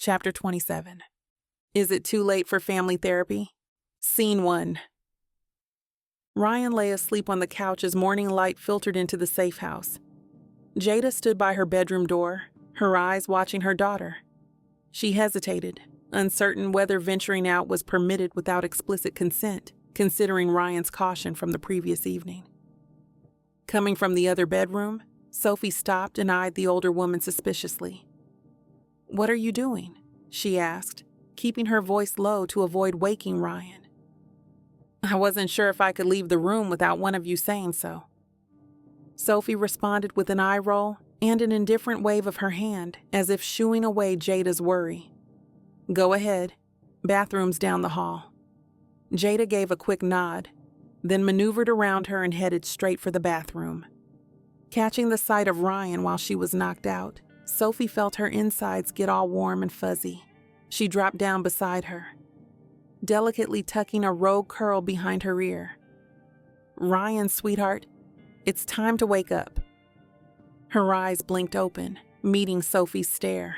Chapter 27. Is it too late for family therapy? Scene 1. Ryan lay asleep on the couch as morning light filtered into the safe house. Jada stood by her bedroom door, her eyes watching her daughter. She hesitated, uncertain whether venturing out was permitted without explicit consent, considering Ryan's caution from the previous evening. Coming from the other bedroom, Sophie stopped and eyed the older woman suspiciously. "What are you doing?" she asked, keeping her voice low to avoid waking Ryan. "I wasn't sure if I could leave the room without one of you saying so." Sophie responded with an eye roll and an indifferent wave of her hand, as if shooing away Jada's worry. "Go ahead. Bathroom's down the hall." Jada gave a quick nod, then maneuvered around her and headed straight for the bathroom. Catching the sight of Ryan while she was knocked out, Sophie felt her insides get all warm and fuzzy. She dropped down beside her, delicately tucking a rogue curl behind her ear. "Ryan, sweetheart, it's time to wake up." Her eyes blinked open, meeting Sophie's stare.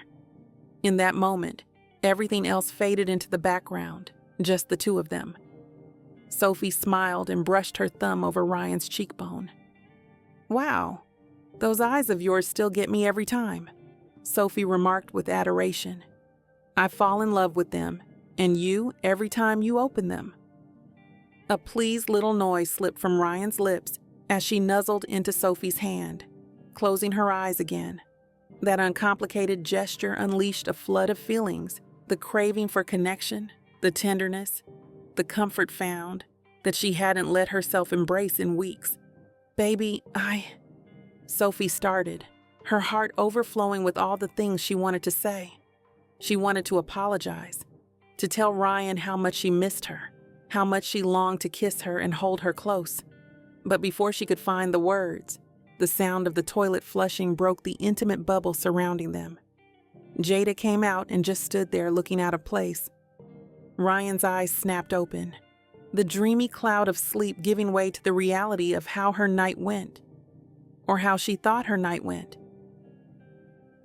In that moment, everything else faded into the background, just the two of them. Sophie smiled and brushed her thumb over Ryan's cheekbone. "Wow, those eyes of yours still get me every time," Sophie remarked with adoration. "I fall in love with them, and you every time you open them." A pleased little noise slipped from Ryan's lips as she nuzzled into Sophie's hand, closing her eyes again. That uncomplicated gesture unleashed a flood of feelings, the craving for connection, the tenderness, the comfort found that she hadn't let herself embrace in weeks. "Baby, Sophie started, her heart overflowing with all the things she wanted to say. She wanted to apologize, to tell Ryan how much she missed her, how much she longed to kiss her and hold her close. But before she could find the words, the sound of the toilet flushing broke the intimate bubble surrounding them. Jada came out and just stood there looking out of place. Ryan's eyes snapped open, the dreamy cloud of sleep giving way to the reality of how her night went, or how she thought her night went.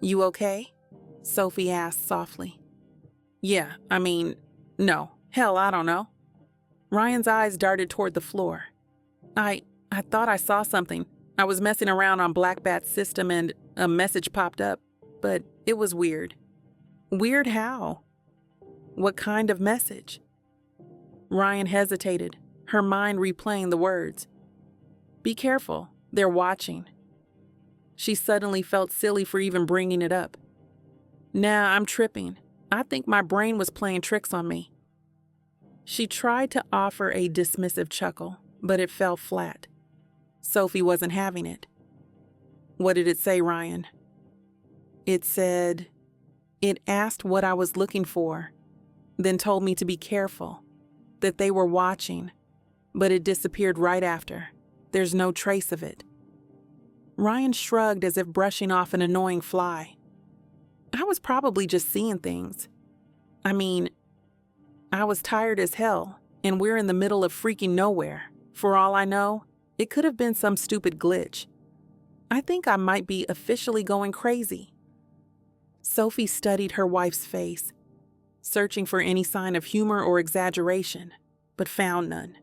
"You okay?" Sophie asked softly. "Yeah, no. Hell, I don't know." Ryan's eyes darted toward the floor. I thought I saw something. I was messing around on Blackbat's system and a message popped up, but it was weird." "Weird how? What kind of message?" Ryan hesitated, her mind replaying the words. "Be careful, they're watching." She suddenly felt silly for even bringing it up. "Nah, I'm tripping. I think my brain was playing tricks on me." She tried to offer a dismissive chuckle, but it fell flat. Sophie wasn't having it. "What did it say, Ryan?" It asked what I was looking for, then told me to be careful, that they were watching, but it disappeared right after. There's no trace of it." Ryan shrugged as if brushing off an annoying fly. "I was probably just seeing things. I was tired as hell, and we're in the middle of freaking nowhere. For all I know, it could have been some stupid glitch. I think I might be officially going crazy." Sophie studied her wife's face, searching for any sign of humor or exaggeration, but found none.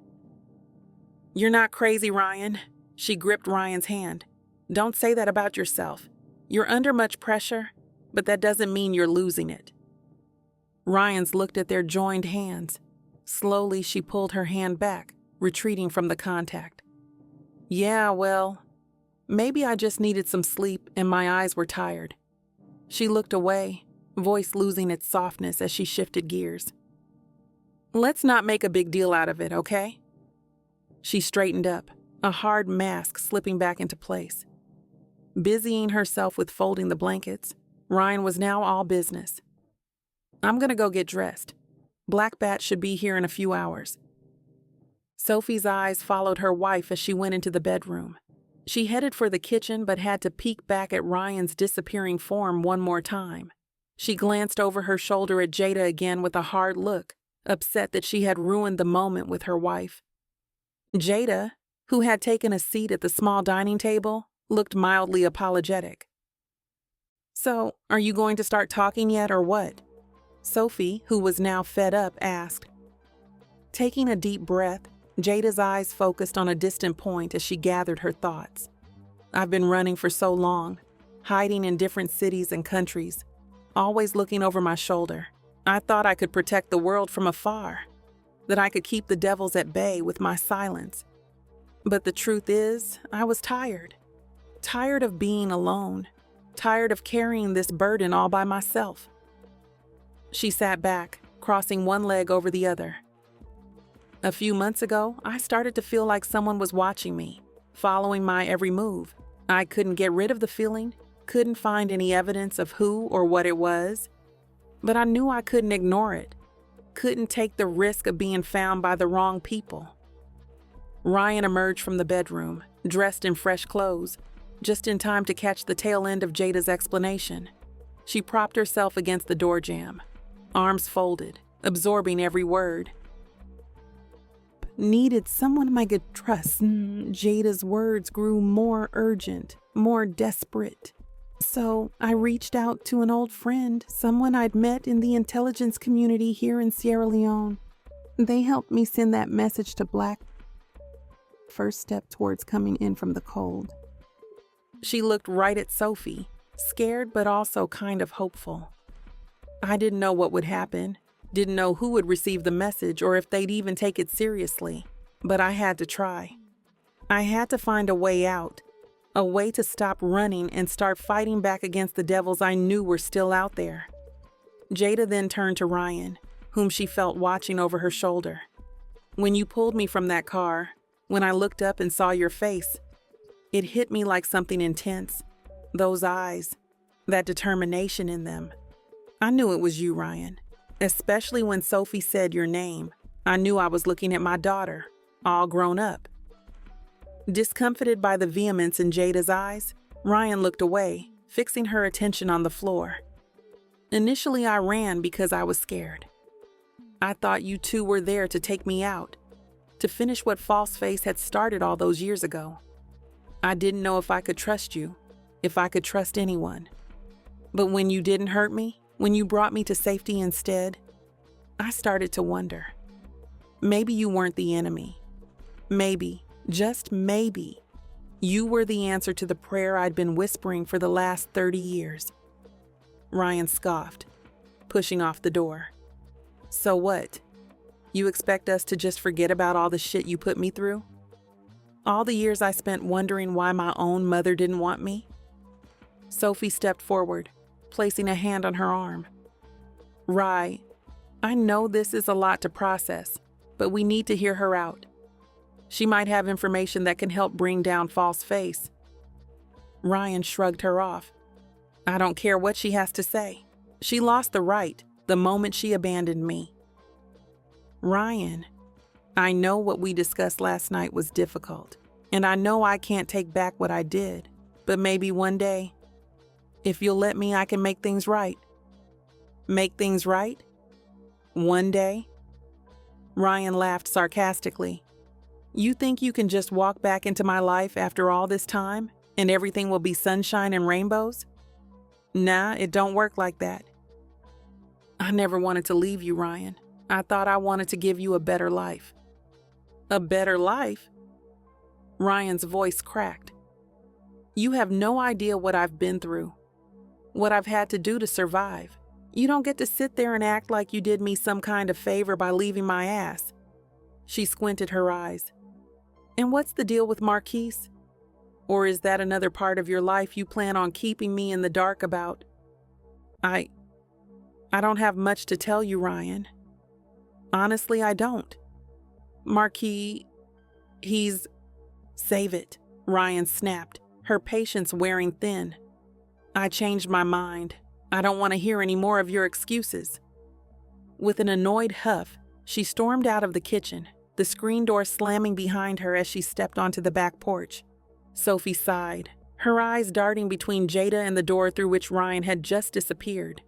"You're not crazy, Ryan." She gripped Ryan's hand. "Don't say that about yourself. You're under much pressure, but that doesn't mean you're losing it." Ryan's looked at their joined hands. Slowly, she pulled her hand back, retreating from the contact. "Yeah, well, maybe I just needed some sleep and my eyes were tired." She looked away, voice losing its softness as she shifted gears. "Let's not make a big deal out of it, okay?" She straightened up, a hard mask slipping back into place. Busying herself with folding the blankets, Ryan was now all business. "I'm gonna go get dressed. Blackbat should be here in a few hours." Sophie's eyes followed her wife as she went into the bedroom. She headed for the kitchen but had to peek back at Ryan's disappearing form one more time. She glanced over her shoulder at Jada again with a hard look, upset that she had ruined the moment with her wife. Jada, who had taken a seat at the small dining table, looked mildly apologetic. "So, are you going to start talking yet or what?" Sophie, who was now fed up, asked. Taking a deep breath, Jada's eyes focused on a distant point as she gathered her thoughts. I've been running for so long, hiding in different cities and countries, always looking over my shoulder. I thought I could protect the world from afar, that I could keep the devils at bay with my silence. But the truth is, I was tired. Tired of being alone. Tired of carrying this burden all by myself. She sat back, crossing one leg over the other. A few months ago, I started to feel like someone was watching me, following my every move. I couldn't get rid of the feeling, couldn't find any evidence of who or what it was, but I knew I couldn't ignore it, couldn't take the risk of being found by the wrong people. Ryan emerged from the bedroom, dressed in fresh clothes, just in time to catch the tail end of Jada's explanation. She propped herself against the door jamb, arms folded, absorbing every word. Needed someone I could trust. Jada's words grew more urgent, more desperate. So I reached out to an old friend, someone I'd met in the intelligence community here in Sierra Leone. They helped me send that message to Black. First step towards coming in from the cold. She looked right at Sophie, scared but also kind of hopeful. I didn't know what would happen. Didn't know who would receive the message or if they'd even take it seriously, but I had to try. I had to find a way out, a way to stop running and start fighting back against the devils I knew were still out there. Jada then turned to Ryan, whom she felt watching over her shoulder. When you pulled me from that car, when I looked up and saw your face, it hit me like something intense. Those eyes, that determination in them. I knew it was you, Ryan. Especially when Sophie said your name, I knew I was looking at my daughter, all grown up. Discomfited by the vehemence in Jada's eyes, Ryan looked away, fixing her attention on the floor. Initially, I ran because I was scared. I thought you two were there to take me out, to finish what Falseface had started all those years ago. I didn't know if I could trust you, if I could trust anyone. But when you didn't hurt me, when you brought me to safety instead, I started to wonder. Maybe you weren't the enemy. Maybe, just maybe, you were the answer to the prayer I'd been whispering for the last 30 years. Ryan scoffed, pushing off the door. So what? You expect us to just forget about all the shit you put me through? All the years I spent wondering why my own mother didn't want me? Sophie stepped forward, placing a hand on her arm. Rye, I know this is a lot to process, but we need to hear her out. She might have information that can help bring down Falseface. Ryan shrugged her off. I don't care what she has to say. She lost the right the moment she abandoned me. Ryan, I know what we discussed last night was difficult, and I know I can't take back what I did, but maybe one day, if you'll let me, I can make things right. Make things right? One day? Ryan laughed sarcastically. You think you can just walk back into my life after all this time and everything will be sunshine and rainbows? Nah, it don't work like that. I never wanted to leave you, Ryan. I thought I wanted to give you a better life. A better life? Ryan's voice cracked. You have no idea what I've been through, what I've had to do to survive. You don't get to sit there and act like you did me some kind of favor by leaving my ass. She squinted her eyes. And what's the deal with Marquise? Or is that another part of your life you plan on keeping me in the dark about? I don't have much to tell you, Ryan. Honestly, I don't. Marquis, he's... Save it, Ryan snapped, her patience wearing thin. I changed my mind. I don't want to hear any more of your excuses. With an annoyed huff, she stormed out of the kitchen, the screen door slamming behind her as she stepped onto the back porch. Sophie sighed, her eyes darting between Jada and the door through which Ryan had just disappeared.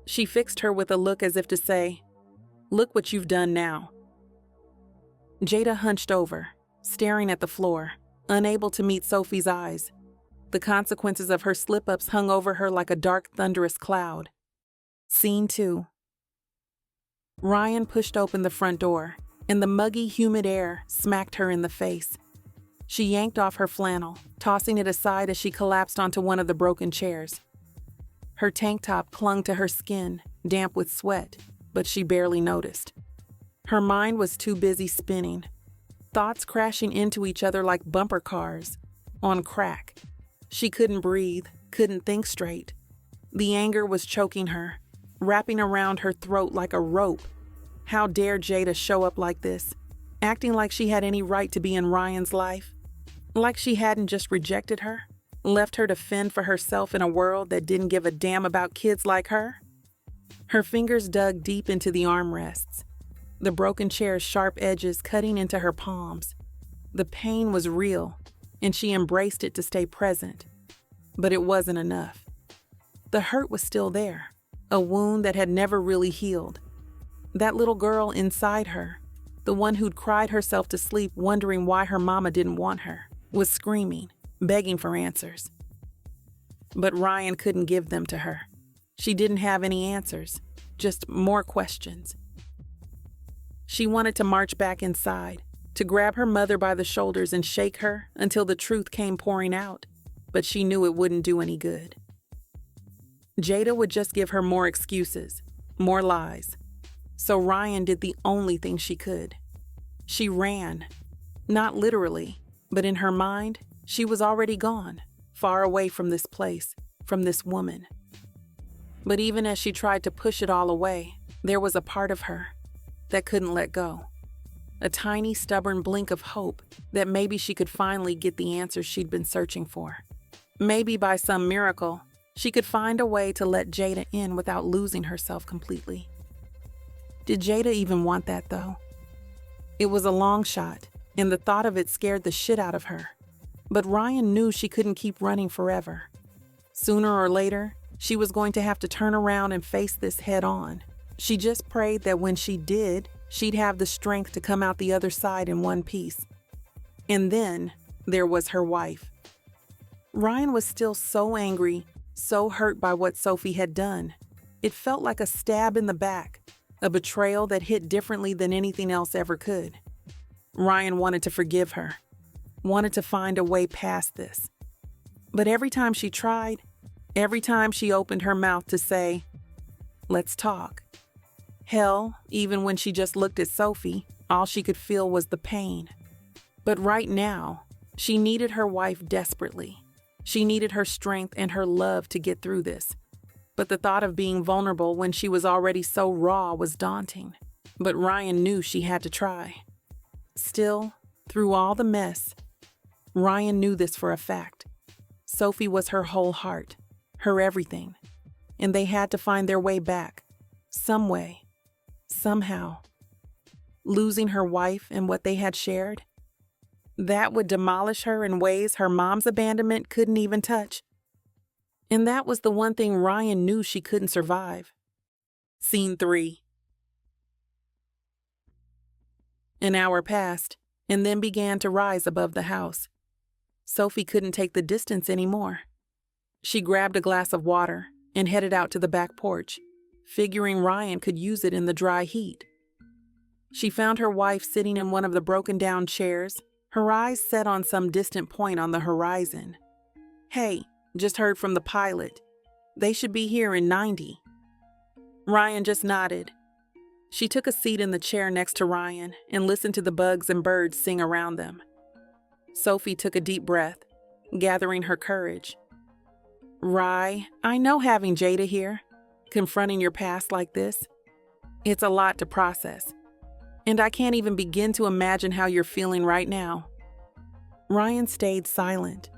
She fixed her with a look as if to say, "Look what you've done now." Jada hunched over, staring at the floor, unable to meet Sophie's eyes. The consequences of her slip-ups hung over her like a dark, thunderous cloud. Scene 2. Ryan pushed open the front door, and the muggy, humid air smacked her in the face. She yanked off her flannel, tossing it aside as she collapsed onto one of the broken chairs. Her tank top clung to her skin, damp with sweat, but she barely noticed. Her mind was too busy spinning, thoughts crashing into each other like bumper cars, on crack. She couldn't breathe, couldn't think straight. The anger was choking her, wrapping around her throat like a rope. How dare Jada show up like this, acting like she had any right to be in Ryan's life? Like she hadn't just rejected her, left her to fend for herself in a world that didn't give a damn about kids like her? Her fingers dug deep into the armrests, the broken chair's sharp edges cutting into her palms. The pain was real, and she embraced it to stay present. But it wasn't enough. The hurt was still there, a wound that had never really healed. That little girl inside her, the one who'd cried herself to sleep wondering why her mama didn't want her, was screaming, begging for answers. But Ryan couldn't give them to her. She didn't have any answers, just more questions. She wanted to march back inside, to grab her mother by the shoulders and shake her until the truth came pouring out, but she knew it wouldn't do any good. Jada would just give her more excuses, more lies. So Ryan did the only thing she could. She ran. Not literally, but in her mind, she was already gone, far away from this place, from this woman. But even as she tried to push it all away, there was a part of her that couldn't let go. A tiny, stubborn blink of hope that maybe she could finally get the answers she'd been searching for. Maybe by some miracle, she could find a way to let Jada in without losing herself completely. Did Jada even want that, though? It was a long shot, and the thought of it scared the shit out of her. But Ryan knew she couldn't keep running forever. Sooner or later, she was going to have to turn around and face this head on. She just prayed that when she did, she'd have the strength to come out the other side in one piece. And then there was her wife. Ryan was still so angry, so hurt by what Sophie had done. It felt like a stab in the back, a betrayal that hit differently than anything else ever could. Ryan wanted to forgive her, wanted to find a way past this. But every time she tried, every time she opened her mouth to say, "Let's talk," hell, even when she just looked at Sophie, all she could feel was the pain. But right now, she needed her wife desperately. She needed her strength and her love to get through this. But the thought of being vulnerable when she was already so raw was daunting. But Ryan knew she had to try. Still, through all the mess, Ryan knew this for a fact. Sophie was her whole heart, her everything. And they had to find their way back, some way, somehow. Losing her wife and what they had shared, that would demolish her in ways her mom's abandonment couldn't even touch. And that was the one thing Ryan knew she couldn't survive. Scene 3. An hour passed, and then began to rise above the house. Sophie couldn't take the distance anymore. She grabbed a glass of water and headed out to the back porch, figuring Ryan could use it in the dry heat. She found her wife sitting in one of the broken-down chairs, her eyes set on some distant point on the horizon. "Hey, just heard from the pilot. They should be here in 90. Ryan just nodded. She took a seat in the chair next to Ryan and listened to the bugs and birds sing around them. Sophie took a deep breath, gathering her courage. "Rye, I know having Jada here, confronting your past like this, it's a lot to process. And I can't even begin to imagine how you're feeling right now." Ryan stayed silent,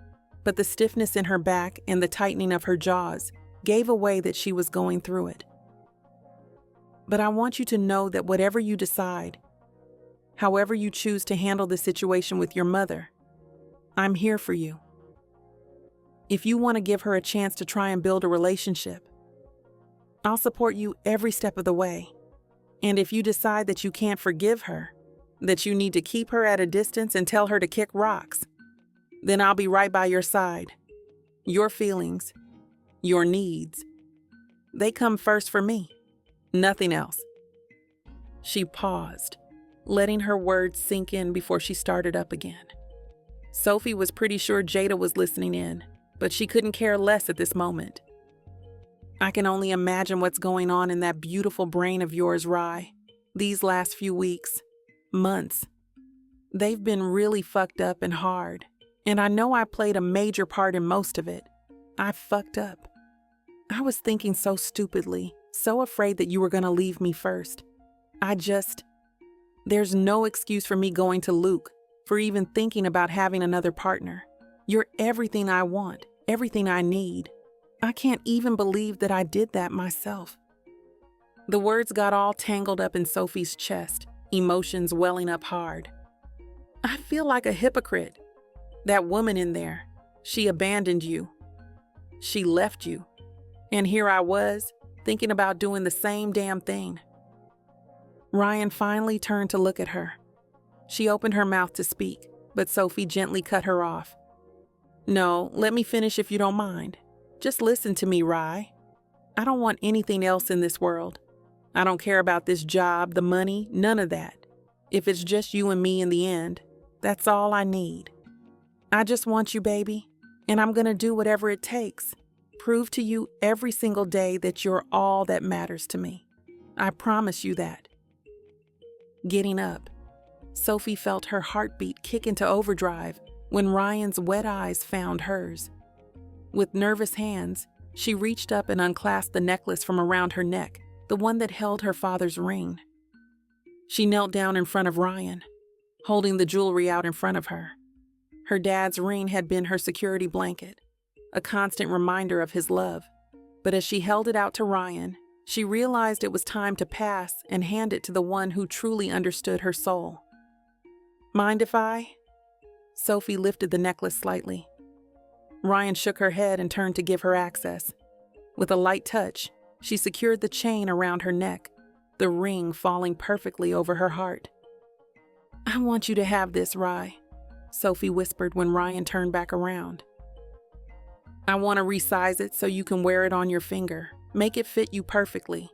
but the stiffness in her back and the tightening of her jaws gave away that she was going through it. "But I want you to know that whatever you decide, however you choose to handle the situation with your mother, I'm here for you. If you want to give her a chance to try and build a relationship, I'll support you every step of the way. And if you decide that you can't forgive her, that you need to keep her at a distance and tell her to kick rocks, then I'll be right by your side. Your feelings, your needs, They come first for me. Nothing else. She paused, letting her words sink in before she started up again. Sophie was pretty sure Jada was listening in, but she couldn't care less at this moment. I can only imagine what's going on in that beautiful brain of yours, Rye. These last few weeks, months, they've been really fucked up and hard, and I know I played a major part in most of it. I fucked up. I was thinking so stupidly, so afraid that you were going to leave me first. There's no excuse for me going to Luke, for even thinking about having another partner. You're everything I want, everything I need. I can't even believe that I did that myself. The words got all tangled up in Sophie's chest, emotions welling up hard. I feel like a hypocrite. That woman in there, she abandoned you. She left you. And here I was, thinking about doing the same damn thing. Ryan finally turned to look at her. She opened her mouth to speak, but Sophie gently cut her off. No, let me finish if you don't mind. Just listen to me, Rye. I don't want anything else in this world. I don't care about this job, the money, none of that. If it's just you and me in the end, that's all I need. I just want you, baby, and I'm gonna do whatever it takes. Prove to you every single day that you're all that matters to me. I promise you that. Getting up, Sophie felt her heartbeat kick into overdrive when Ryan's wet eyes found hers. With nervous hands, she reached up and unclasped the necklace from around her neck, the one that held her father's ring. She knelt down in front of Ryan, holding the jewelry out in front of her. Her dad's ring had been her security blanket, a constant reminder of his love. But as she held it out to Ryan, she realized it was time to pass and hand it to the one who truly understood her soul. Mind if I? Sophie lifted the necklace slightly. Ryan shook her head and turned to give her access. With a light touch, she secured the chain around her neck, the ring falling perfectly over her heart. I want you to have this, Rye, Sophie whispered when Ryan turned back around. I want to resize it so you can wear it on your finger. Make it fit you perfectly.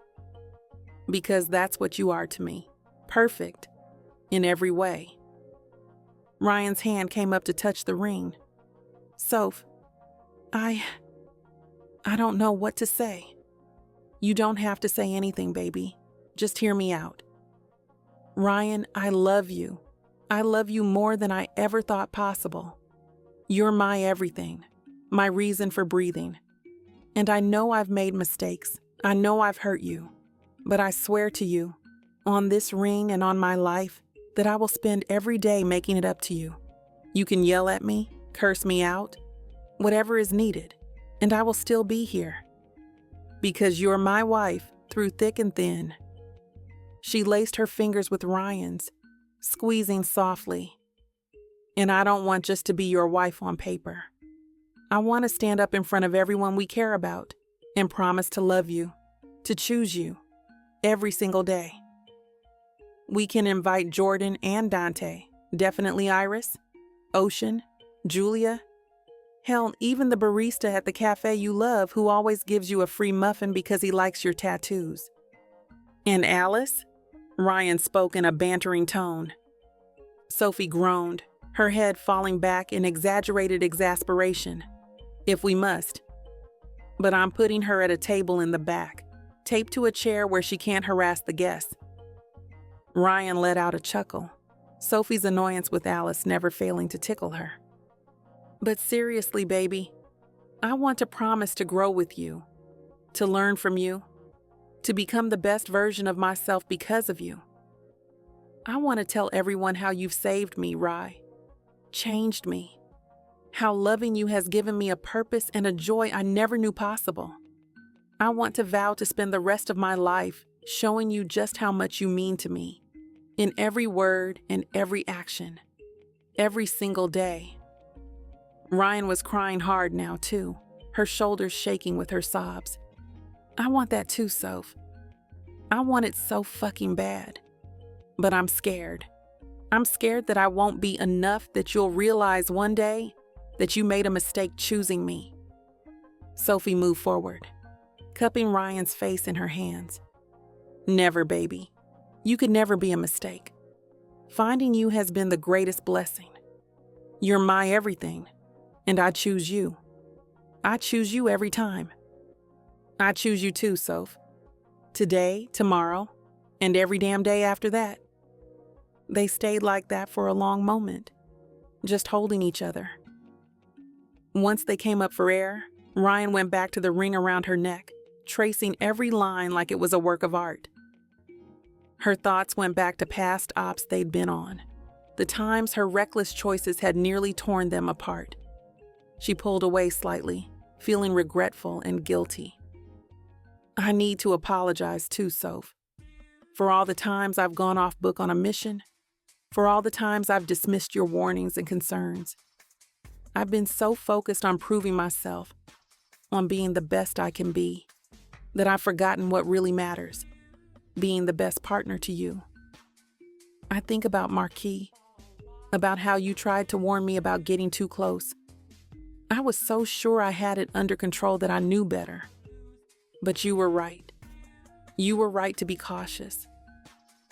Because that's what you are to me. Perfect. In every way. Ryan's hand came up to touch the ring. Soph, I don't know what to say. You don't have to say anything, baby. Just hear me out. Ryan, I love you. I love you more than I ever thought possible. You're my everything, my reason for breathing. And I know I've made mistakes. I know I've hurt you. But I swear to you, on this ring and on my life, that I will spend every day making it up to you. You can yell at me, curse me out, whatever is needed, and I will still be here. Because you're my wife through thick and thin. She laced her fingers with Ryan's, squeezing softly. And I don't want just to be your wife on paper. I want to stand up in front of everyone we care about and promise to love you, to choose you, every single day. We can invite Jordan and Dante, definitely Iris, Ocean, Julia, hell, even the barista at the cafe you love who always gives you a free muffin because he likes your tattoos. And Alice? Ryan spoke in a bantering tone. Sophie groaned, her head falling back in exaggerated exasperation. If we must. But I'm putting her at a table in the back, taped to a chair where she can't harass the guests. Ryan let out a chuckle, Sophie's annoyance with Alice never failing to tickle her. But seriously, baby, I want to promise to grow with you, to learn from you, to become the best version of myself because of you. I want to tell everyone how you've saved me, Rye, changed me, how loving you has given me a purpose and a joy I never knew possible. I want to vow to spend the rest of my life showing you just how much you mean to me, in every word and every action, every single day. Ryan was crying hard now, too, her shoulders shaking with her sobs. I want that too, Soph. I want it so fucking bad. But I'm scared. I'm scared that I won't be enough, that you'll realize one day that you made a mistake choosing me. Sophie moved forward. cupping Ryan's face in her hands. Never, baby. You could never be a mistake. Finding you has been the greatest blessing. You're my everything, and I choose you. I choose you every time. I choose you too, Soph. Today, tomorrow, and every damn day after that. They stayed like that for a long moment, just holding each other. Once they came up for air, Ryan went back to the ring around her neck, tracing every line like it was a work of art. Her thoughts went back to past ops they'd been on, the times her reckless choices had nearly torn them apart. She pulled away slightly, feeling regretful and guilty. I need to apologize too, Soph, for all the times I've gone off book on a mission, for all the times I've dismissed your warnings and concerns. I've been so focused on proving myself, on being the best I can be, that I've forgotten what really matters, being the best partner to you. I think about Marquis, about how you tried to warn me about getting too close. I was so sure I had it under control that I knew better. But you were right. You were right to be cautious,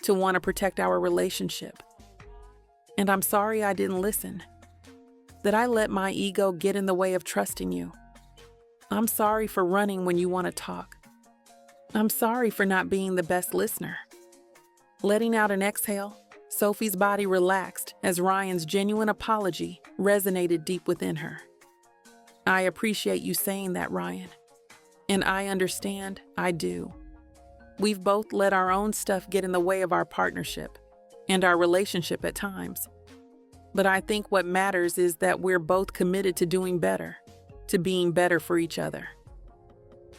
to want to protect our relationship. And I'm sorry I didn't listen, that I let my ego get in the way of trusting you. I'm sorry for running when you want to talk. I'm sorry for not being the best listener. Letting out an exhale, Sophie's body relaxed as Ryan's genuine apology resonated deep within her. I appreciate you saying that, Ryan. And I understand, I do. We've both let our own stuff get in the way of our partnership and our relationship at times. But I think what matters is that we're both committed to doing better, to being better for each other.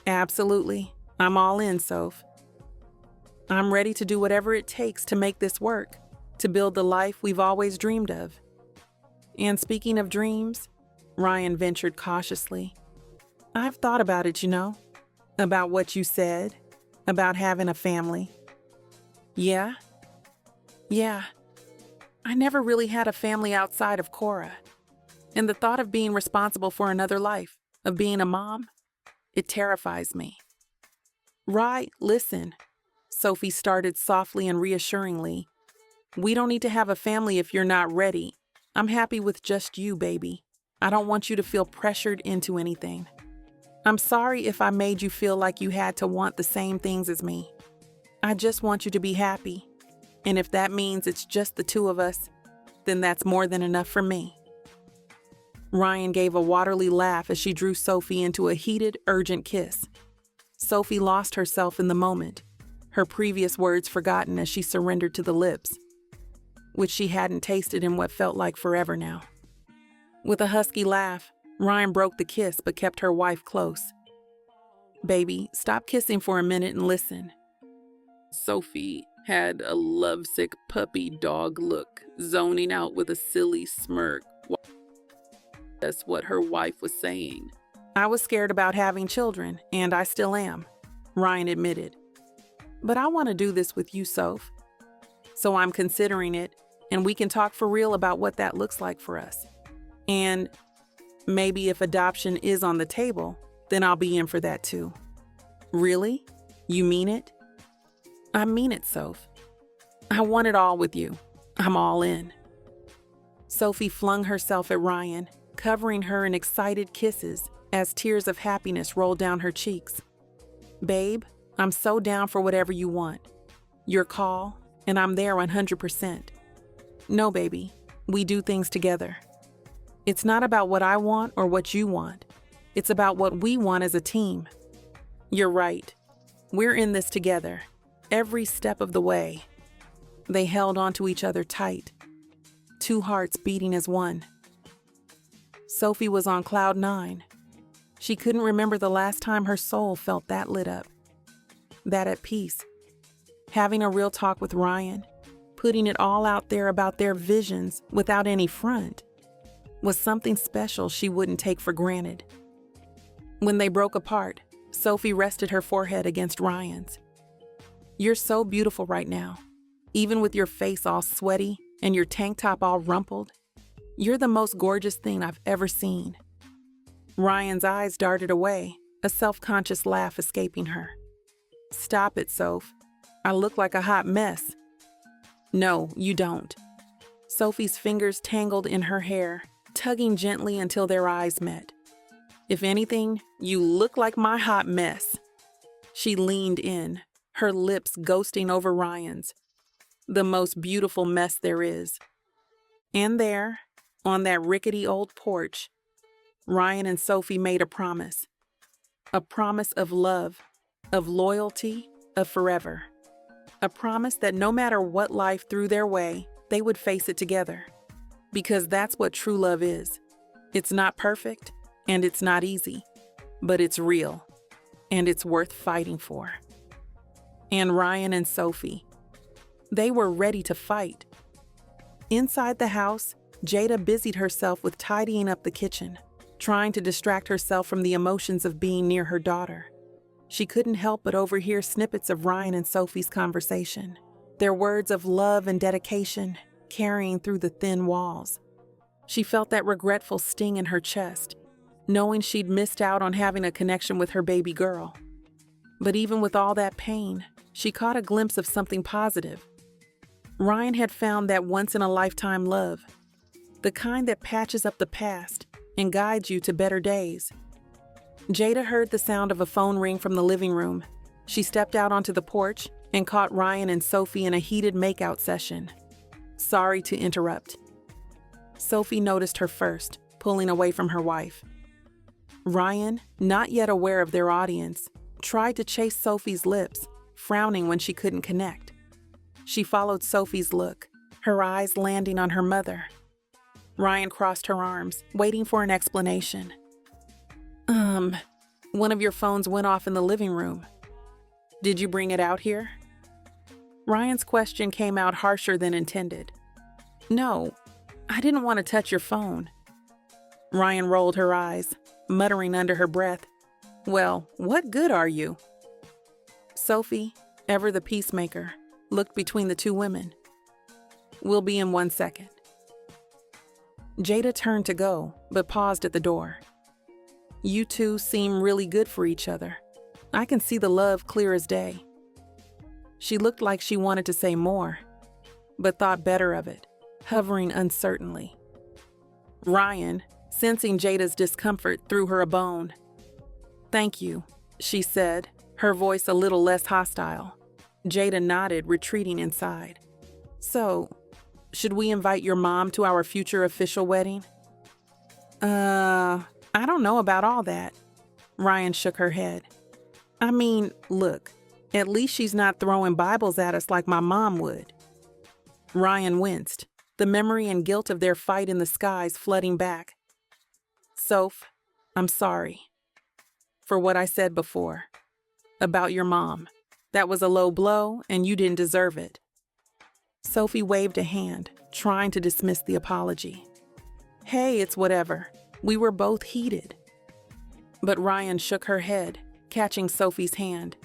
Absolutely. I'm all in, Soph. I'm ready to do whatever it takes to make this work, to build the life we've always dreamed of. And speaking of dreams, Ryan ventured cautiously, I've thought about it, about what you said, about having a family. Yeah. I never really had a family outside of Cora. And the thought of being responsible for another life, of being a mom, it terrifies me. Right, listen, Sophie started softly and reassuringly. We don't need to have a family if you're not ready. I'm happy with just you, baby. I don't want you to feel pressured into anything. I'm sorry if I made you feel like you had to want the same things as me. I just want you to be happy. And if that means it's just the two of us, then that's more than enough for me. Ryan gave a watery laugh as she drew Sophie into a heated, urgent kiss. Sophie lost herself in the moment, her previous words forgotten as she surrendered to the lips, which she hadn't tasted in what felt like forever now. With a husky laugh, Ryan broke the kiss but kept her wife close. Baby, stop kissing for a minute and listen. Sophie had a lovesick puppy dog look, zoning out with a silly smirk. That's what her wife was saying. I was scared about having children, and I still am, Ryan admitted. But I want to do this with you, Soph. So I'm considering it, and we can talk for real about what that looks like for us. And maybe if adoption is on the table, then I'll be in for that too. Really? You mean it? I mean it, Soph. I want it all with you. I'm all in. Sophie flung herself at Ryan, covering her in excited kisses as tears of happiness rolled down her cheeks. Babe, I'm so down for whatever you want. Your call, and I'm there 100%. No, baby, we do things together. It's not about what I want or what you want. It's about what we want as a team. You're right. We're in this together, every step of the way. They held onto each other tight, two hearts beating as one. Sophie was on cloud 9. She couldn't remember the last time her soul felt that lit up, that at peace. Having a real talk with Ryan, putting it all out there about their visions without any front, was something special she wouldn't take for granted. When they broke apart, Sophie rested her forehead against Ryan's. You're so beautiful right now, even with your face all sweaty and your tank top all rumpled. You're the most gorgeous thing I've ever seen. Ryan's eyes darted away, a self-conscious laugh escaping her. "Stop it, Soph. I look like a hot mess." "No, you don't." Sophie's fingers tangled in her hair, tugging gently until their eyes met. "If anything, you look like my hot mess." She leaned in, her lips ghosting over Ryan's. The most beautiful mess there is. And there, on that rickety old porch, Ryan and Sophie made a promise. A promise of love, of loyalty, of forever. A promise that no matter what life threw their way, they would face it together. Because that's what true love is. It's not perfect, and it's not easy, but it's real, and it's worth fighting for. And Ryan and Sophie, they were ready to fight. Inside the house, Jada busied herself with tidying up the kitchen, trying to distract herself from the emotions of being near her daughter. She couldn't help but overhear snippets of Ryan and Sophie's conversation, their words of love and dedication carrying through the thin walls. She felt that regretful sting in her chest, knowing she'd missed out on having a connection with her baby girl. But even with all that pain, she caught a glimpse of something positive. Ryan had found that once-in-a-lifetime love, the kind that patches up the past and guides you to better days. Jada heard the sound of a phone ring from the living room. She stepped out onto the porch and caught Ryan and Sophie in a heated makeout session. "Sorry to interrupt." Sophie noticed her first, pulling away from her wife. Ryan, not yet aware of their audience, tried to chase Sophie's lips, frowning when she couldn't connect. She followed Sophie's look, her eyes landing on her mother. Ryan crossed her arms, waiting for an explanation. One of your phones went off in the living room. Did you bring it out here?" Ryan's question came out harsher than intended. "No, I didn't want to touch your phone." Ryan rolled her eyes, muttering under her breath, "Well, what good are you?" Sophie, ever the peacemaker, looked between the two women. "We'll be in 1 second." Jada turned to go, but paused at the door. "You two seem really good for each other. I can see the love clear as day." She looked like she wanted to say more, but thought better of it, hovering uncertainly. Ryan, sensing Jada's discomfort, threw her a bone. "Thank you," she said, her voice a little less hostile. Jada nodded, retreating inside. "So, should we invite your mom to our future official wedding?" I don't know about all that." Ryan shook her head. "I mean, look, at least she's not throwing Bibles at us like my mom would." Ryan winced, the memory and guilt of their fight in the skies flooding back. "Soph, I'm sorry for what I said before about your mom. That was a low blow, and you didn't deserve it." Sophie waved a hand, trying to dismiss the apology. "Hey, it's whatever. We were both heated." But Ryan shook her head, catching Sophie's hand.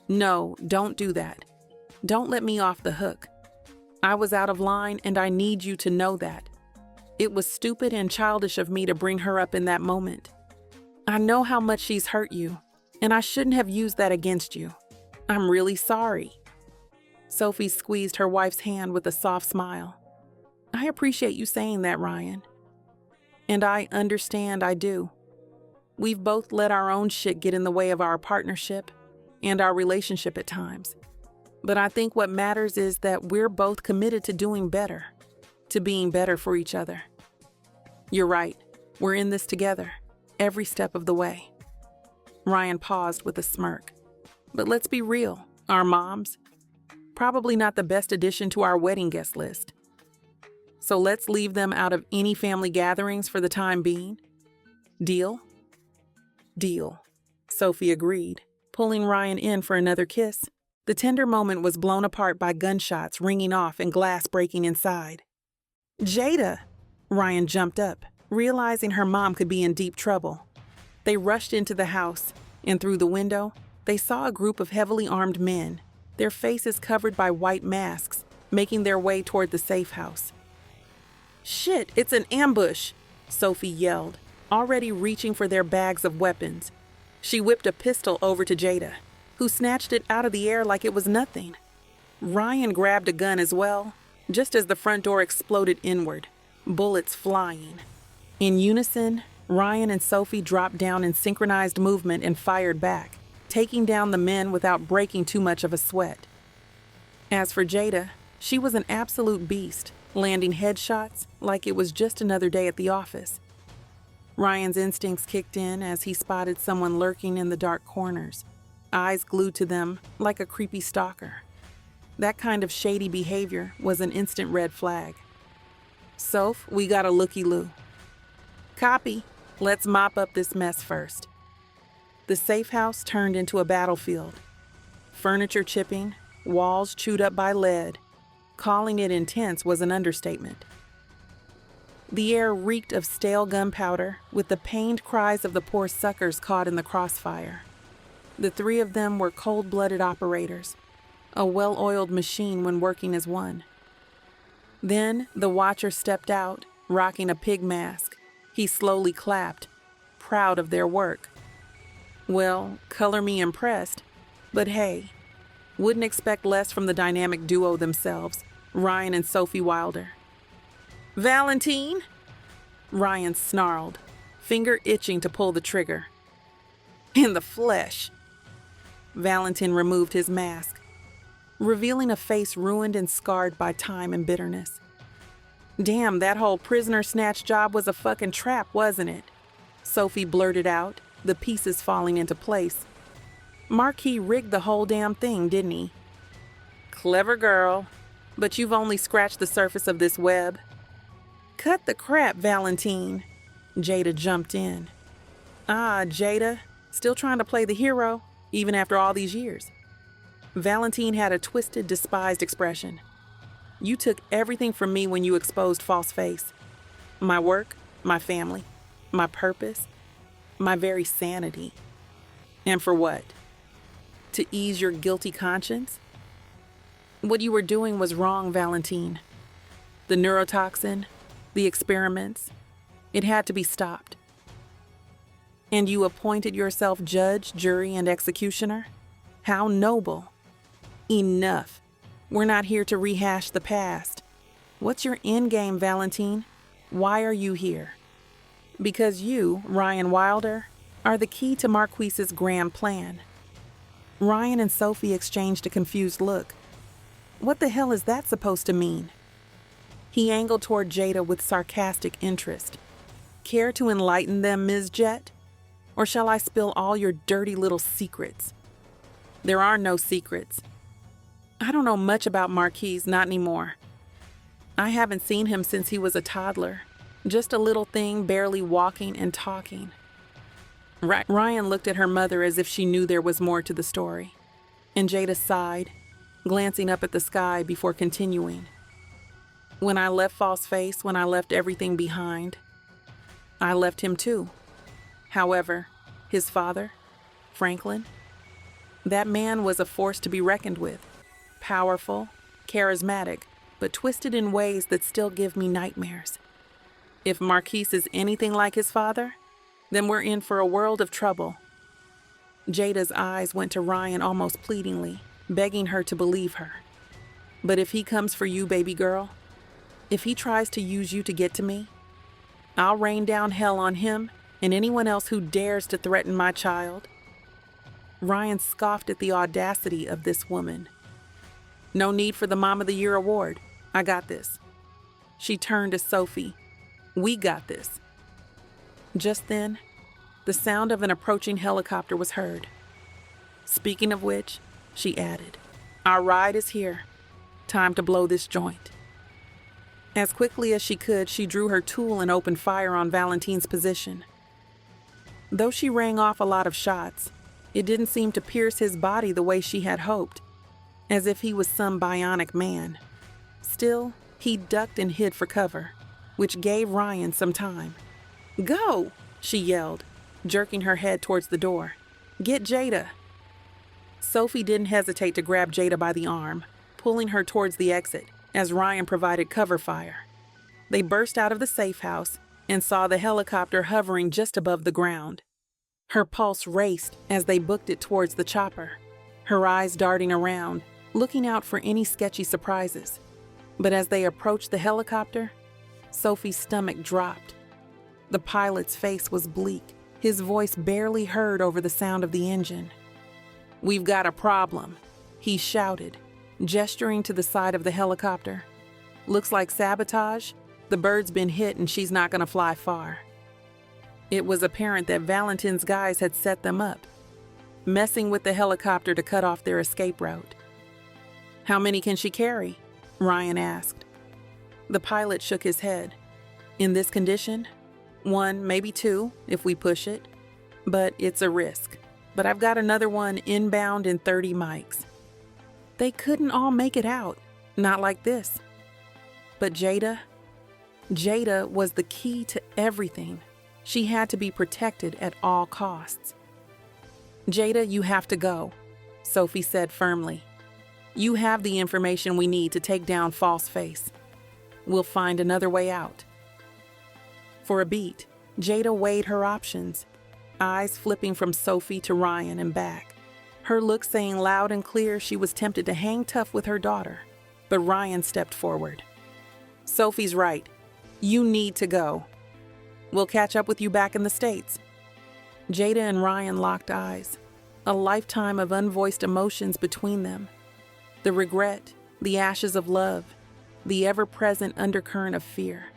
"No, don't do that. Don't let me off the hook. I was out of line, and I need you to know that. It was stupid and childish of me to bring her up in that moment. I know how much she's hurt you, and I shouldn't have used that against you. I'm really sorry." Sophie squeezed her wife's hand with a soft smile. "I appreciate you saying that, Ryan. And I understand I do. We've both let our own shit get in the way of our partnership and our relationship at times. But I think what matters is that we're both committed to doing better, to being better for each other. You're right. We're in this together, every step of the way." Ryan paused with a smirk. "But let's be real, our moms, probably not the best addition to our wedding guest list. So let's leave them out of any family gatherings for the time being. Deal?" "Deal," Sophie agreed, pulling Ryan in for another kiss. The tender moment was blown apart by gunshots ringing off and glass breaking inside. "Jada!" Ryan jumped up, realizing her mom could be in deep trouble. They rushed into the house, and through the window, they saw a group of heavily armed men, their faces covered by white masks, making their way toward the safe house. "Shit, it's an ambush!" Sophie yelled, already reaching for their bags of weapons. She whipped a pistol over to Jada, who snatched it out of the air like it was nothing. Ryan grabbed a gun as well, just as the front door exploded inward, bullets flying. In unison, Ryan and Sophie dropped down in synchronized movement and fired back, taking down the men without breaking too much of a sweat. As for Jada, she was an absolute beast, landing headshots like it was just another day at the office. Ryan's instincts kicked in as he spotted someone lurking in the dark corners, eyes glued to them like a creepy stalker. That kind of shady behavior was an instant red flag. "Soph, we got a looky-loo." "Copy. Let's mop up this mess first." The safe house turned into a battlefield. Furniture chipping, walls chewed up by lead. Calling it intense was an understatement. The air reeked of stale gunpowder, with the pained cries of the poor suckers caught in the crossfire. The three of them were cold-blooded operators, a well-oiled machine when working as one. Then the watcher stepped out, rocking a pig mask. He slowly clapped, proud of their work. Well, color me impressed, but hey, wouldn't expect less from the dynamic duo themselves, Ryan and Sophie Wilder. "Valentine?" Ryan snarled, finger itching to pull the trigger. "In the flesh." Valentine removed his mask, revealing a face ruined and scarred by time and bitterness. "Damn, that whole prisoner snatch job was a fucking trap, wasn't it?" Sophie blurted out, the pieces falling into place. "Marquis rigged the whole damn thing, didn't he?" "Clever girl, but you've only scratched the surface of this web." "Cut the crap, Valentine." Jada jumped in. "Ah, Jada, still trying to play the hero, even after all these years." Valentine had a twisted, despised expression. "You took everything from me when you exposed False Face. My work, my family, my purpose, my very sanity. And for what? To ease your guilty conscience? What you were doing was wrong, Valentine. The neurotoxin, the experiments, it had to be stopped. And you appointed yourself judge, jury, and executioner? How noble. Enough. We're not here to rehash the past. What's your end game, Valentine? Why are you here? Because you, Ryan Wilder, are the key to Marquise's grand plan." Ryan and Sophie exchanged a confused look. What the hell is that supposed to mean? He angled toward Jada with sarcastic interest. "Care to enlighten them, Ms. Jett? Or shall I spill all your dirty little secrets?" "There are no secrets. I don't know much about Marquise, not anymore. I haven't seen him since he was a toddler, just a little thing barely walking and talking." Ryan looked at her mother as if she knew there was more to the story, and Jada sighed, glancing up at the sky before continuing. "When I left False Face, when I left everything behind, I left him too. However, his father, Franklin, that man was a force to be reckoned with. Powerful, charismatic, but twisted in ways that still give me nightmares. If Marquise is anything like his father, then we're in for a world of trouble." Jada's eyes went to Ryan almost pleadingly, begging her to believe her. "But if he comes for you, baby girl, if he tries to use you to get to me, I'll rain down hell on him and anyone else who dares to threaten my child." Ryan scoffed at the audacity of this woman. "No need for the Mom of the Year award. I got this." She turned to Sophie. "We got this." Just then, the sound of an approaching helicopter was heard. "Speaking of which," she added, "our ride is here. Time to blow this joint." As quickly as she could, she drew her tool and opened fire on Valentine's position. Though she rang off a lot of shots, it didn't seem to pierce his body the way she had hoped, as if he was some bionic man. Still, he ducked and hid for cover, which gave Ryan some time. "Go!" she yelled, jerking her head towards the door. "Get Jada!" Sophie didn't hesitate to grab Jada by the arm, pulling her towards the exit as Ryan provided cover fire. They burst out of the safe house and saw the helicopter hovering just above the ground. Her pulse raced as they booked it towards the chopper, her eyes darting around, looking out for any sketchy surprises. But as they approached the helicopter, Sophie's stomach dropped. The pilot's face was bleak, his voice barely heard over the sound of the engine. "We've got a problem," he shouted, gesturing to the side of the helicopter. "Looks like sabotage. The bird's been hit and she's not going to fly far." It was apparent that Valentin's guys had set them up, messing with the helicopter to cut off their escape route. "How many can she carry?" Ryan asked. The pilot shook his head. "In this condition, 1, maybe 2, if we push it. But it's a risk. But I've got another one inbound in 30 mics." They couldn't all make it out, not like this. But Jada was the key to everything. She had to be protected at all costs. "Jada, you have to go," Sophie said firmly. "You have the information we need to take down Falseface. We'll find another way out." For a beat, Jada weighed her options, eyes flipping from Sophie to Ryan and back, her look saying loud and clear she was tempted to hang tough with her daughter. But Ryan stepped forward. "Sophie's right. You need to go. We'll catch up with you back in the States." Jada and Ryan locked eyes, a lifetime of unvoiced emotions between them. The regret, the ashes of love, the ever-present undercurrent of fear.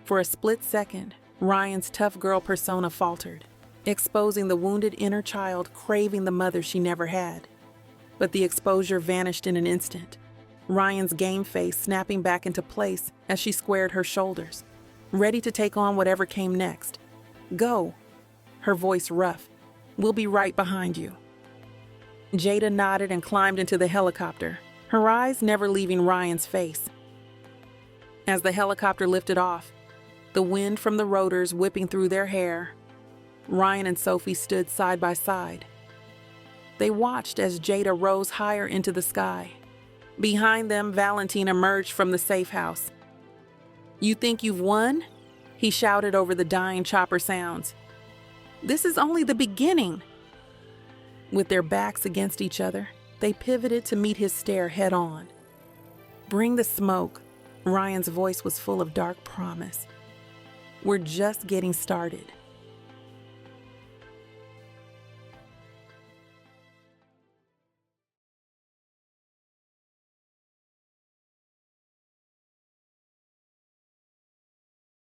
For a split second, Ryan's tough girl persona faltered, exposing the wounded inner child craving the mother she never had. But the exposure vanished in an instant, Ryan's game face snapping back into place as she squared her shoulders, ready to take on whatever came next. "Go," her voice rough. "We'll be right behind you." Jada nodded and climbed into the helicopter, her eyes never leaving Ryan's face. As the helicopter lifted off, the wind from the rotors whipping through their hair, Ryan and Sophie stood side by side. They watched as Jada rose higher into the sky. Behind them, Valentin emerged from the safe house. "You think you've won?" he shouted over the dying chopper sounds. "This is only the beginning." With their backs against each other, they pivoted to meet his stare head on. "Bring the smoke." Ryan's voice was full of dark promise. "We're just getting started."